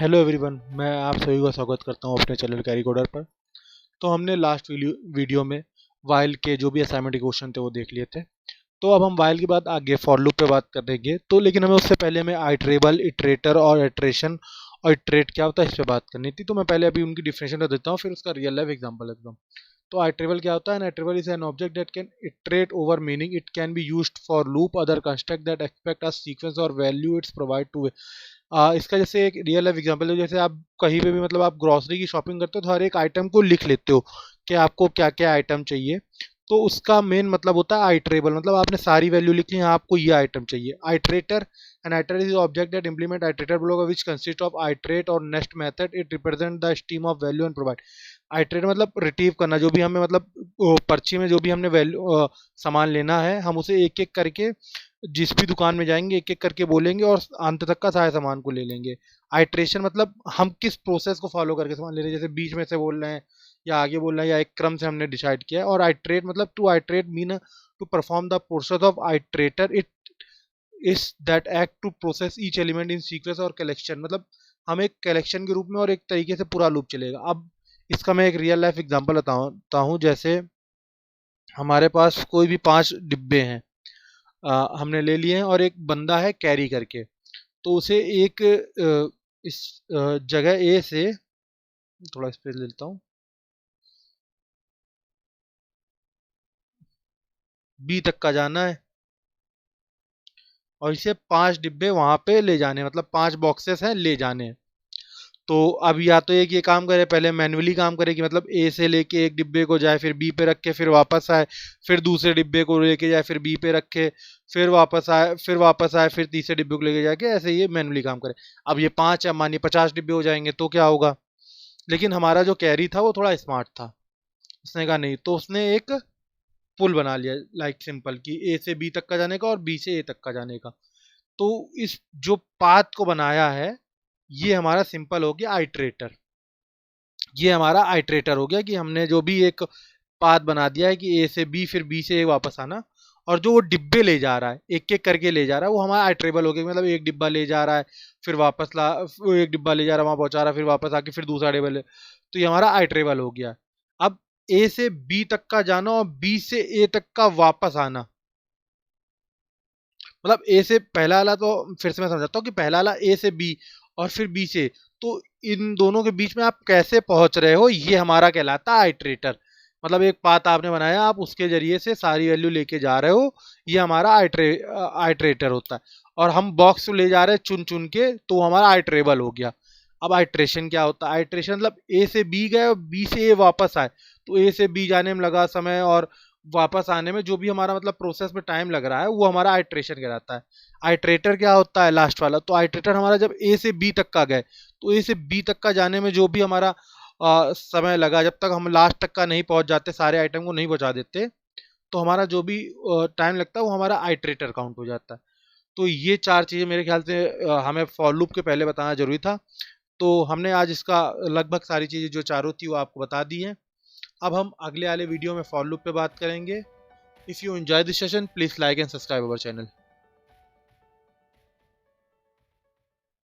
Hello everyone, मैं आप सभी का स्वागत करता हूं अपने चैनल कैरी कोडर पर। तो हमने लास्ट वीडियो में वाइल के जो भी असाइनमेंट के क्वेश्चन थे वो देख लिए थे। तो अब हम वाइल के बाद आगे फॉर लूप पे बात करेंगे। तो लेकिन हमें उससे पहले हमें आइटरेबल, इटरेटर और इटरेशन और इटरेट क्या होता है इस पर बात करनी थी। तो मैं पहले अभी उनकी डिफिनेशन देता हूँ, फिर उसका रियल लाइफ एग्जाम्पल देता हूँ। तो आइटरेबल क्या होता है? Iterable is an object that can iterate over meaning. It can be used for loop other construct that expect a sequence और वैल्यू इट्स प्रोवाइड टू। इसका जैसे एक रियल लाइफ एग्जांपल है, जैसे आप कहीं पे भी मतलब आप ग्रोसरी की शॉपिंग करते हो तो हर एक आइटम को लिख लेते हो कि आपको क्या क्या आइटम चाहिए। तो उसका मेन मतलब होता है आइटरेबल, मतलब आपने सारी वैल्यू लिख ली है, आपको ये आइटम चाहिए। Iterator an iterator is object that implement iterator block which consist of iterate और next method. It represent the stream of value and provide. Iterate मतलब रिट्रीव करना, जो भी हमें मतलब पर्ची में जो भी हमने वैल्यू सामान लेना है, हम उसे एक एक करके जिस भी दुकान में जाएंगे एक एक करके बोलेंगे और अंत तक का सारे सामान को ले लेंगे। आइट्रेशन मतलब हम किस प्रोसेस को फॉलो करके सामान ले रहे हैं, जैसे बीच में से बोल रहे हैं या आगे बोल रहे हैं या एक क्रम से हमने डिसाइड किया है। और आइट्रेट मतलब to iterate mean to perform the process of iterator. It is that act to process each element in sequence और कलेक्शन, मतलब हम एक कलेक्शन के रूप में और एक तरीके से पूरा लूप चलेगा। अब इसका मैं एक रियल लाइफ एग्जांपल बताता हूँ। जैसे हमारे पास कोई भी 5 डिब्बे हैं, हमने ले लिए हैं और एक बंदा है कैरी करके। तो उसे एक इस जगह ए से थोड़ा स्पेस ले लेता हूँ, बी तक का जाना है और इसे 5 डिब्बे वहां पे ले जाने हैं, मतलब 5 बॉक्सेस हैं ले जाने हैं। तो अब या तो एक ये काम करे, पहले मैन्युअली काम करे कि मतलब ए से लेके एक डिब्बे को जाए, फिर बी पे रखे, फिर वापस आए, फिर दूसरे डिब्बे को लेके जाए, फिर बी पे रखे, फिर वापस आए, फिर तीसरे डिब्बे को लेके जाके, ऐसे ये मैन्युअली काम करे। अब ये 5 है, मानिए 50 डिब्बे हो जाएंगे तो क्या होगा? लेकिन हमारा जो कैरी था वो थोड़ा स्मार्ट था, उसने कहा नहीं, तो उसने एक पुल बना लिया, लाइक सिंपल, कि ए से बी तक का जाने का और बी से ए तक का जाने का। तो इस जो पाथ को बनाया है ये हमारा सिंपल हो गया आइट्रेटर। ये हमारा आइट्रेटर हो गया कि हमने जो भी एक पाथ बना दिया है कि ए से बी फिर बी से ए वापस आना। और जो वो डिब्बे ले जा रहा है, एक एक करके ले जा रहा है, वो हमारा आइट्रेबल हो गया। मतलब एक डिब्बा ले जा रहा है, फिर वापस ला, वो एक डिब्बा ले जा रहा है वहां पहुंचा रहा है, फिर वापस आके फिर दूसरा डिब्बा ले। तो ये हमारा आइट्रेबल हो गया। अब ए से बी तक का जाना और बी से ए तक का वापस आना, मतलब ए से पहला वाला, तो फिर से मैं समझाता हूँ कि पहला वाला ए से बी और फिर बी से, तो इन दोनों के बीच में आप कैसे पहुंच रहे हो, ये हमारा कहलाता है आइट्रेटर। मतलब एक पाथ आपने बनाया, आप उसके जरिए से सारी वैल्यू लेके जा रहे हो, ये हमारा आइट्रेटर होता है। और हम बॉक्स ले जा रहे हैं चुन चुन के, तो हमारा आइट्रेबल हो गया। अब आइट्रेशन क्या होता है? आइट्रेशन मतलब ए से बी गए और बी से ए वापस आए, तो ए से बी जाने में लगा समय और वापस आने में जो भी हमारा मतलब प्रोसेस में टाइम लग रहा है वो हमारा आइट्रेशन कहलाता है। आइट्रेटर क्या होता है? लास्ट वाला। तो आइट्रेटर हमारा जब ए से बी तक का गए, तो ए से बी तक का जाने में जो भी हमारा समय लगा, जब तक हम लास्ट तक का नहीं पहुंच जाते, सारे आइटम को नहीं पहुंचा देते, तो हमारा जो भी टाइम लगता है वो हमारा आइट्रेटर काउंट हो जाता है। तो ये 4 चीज़ें मेरे ख्याल से हमें फॉर लूप के पहले बताना जरूरी था। तो हमने आज इसका लगभग सारी चीज़ें जो चारों थी वो आपको बता दी हैं। अब हम अगले वाले वीडियो में फॉर लूप पे बात करेंगे। If you enjoy this session, please like and subscribe our channel.